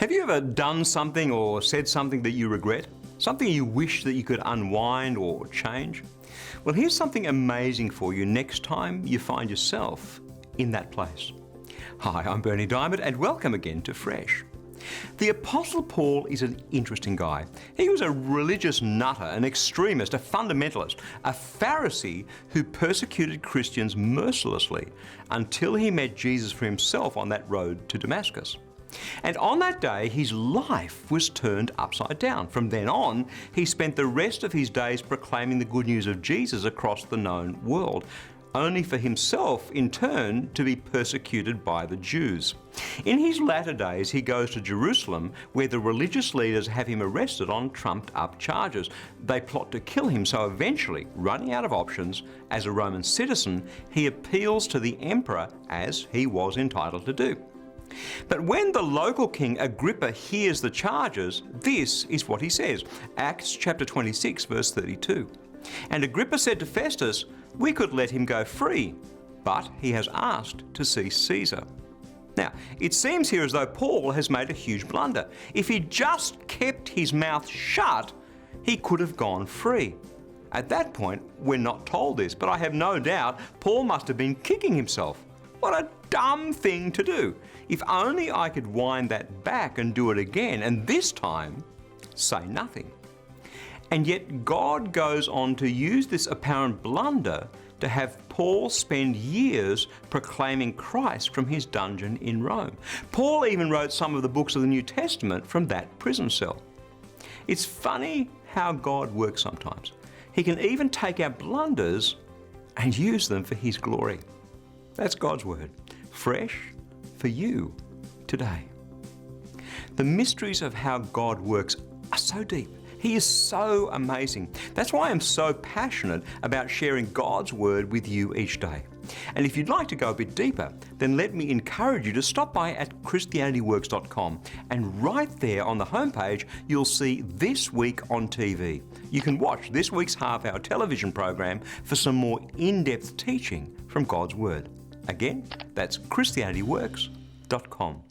Have you ever done something or said something that you regret? Something you wish that you could unwind or change? Well, here's something amazing for you next time you find yourself in that place. Hi, I'm Bernie Diamond and welcome again to Fresh. The Apostle Paul is an interesting guy. He was a religious nutter, an extremist, a fundamentalist, a Pharisee who persecuted Christians mercilessly until he met Jesus for himself on that road to Damascus. And on that day, his life was turned upside down. From then on, he spent the rest of his days proclaiming the good news of Jesus across the known world, only for himself, in turn, to be persecuted by the Jews. In his latter days, he goes to Jerusalem, where the religious leaders have him arrested on trumped-up charges. They plot to kill him, so eventually, running out of options, as a Roman citizen, he appeals to the emperor, as he was entitled to do. But when the local king Agrippa hears the charges, this is what he says. Acts chapter 26, verse 32. And Agrippa said to Festus, "We could let him go free, but he has asked to see Caesar." Now, it seems here as though Paul has made a huge blunder. If he just kept his mouth shut, he could have gone free. At that point, we're not told this, but I have no doubt Paul must have been kicking himself. What a dumb thing to do. If only I could wind that back and do it again, and this time, say nothing. And yet God goes on to use this apparent blunder to have Paul spend years proclaiming Christ from his dungeon in Rome. Paul even wrote some of the books of the New Testament from that prison cell. It's funny how God works sometimes. He can even take our blunders and use them for his glory. That's God's word, fresh for you today. The mysteries of how God works are so deep. He is so amazing. That's why I'm so passionate about sharing God's word with you each day. And if you'd like to go a bit deeper, then let me encourage you to stop by at christianityworks.com, and right there on the homepage, you'll see This Week on TV. You can watch this week's half-hour television program for some more in-depth teaching from God's word. Again, that's christianityworks.com.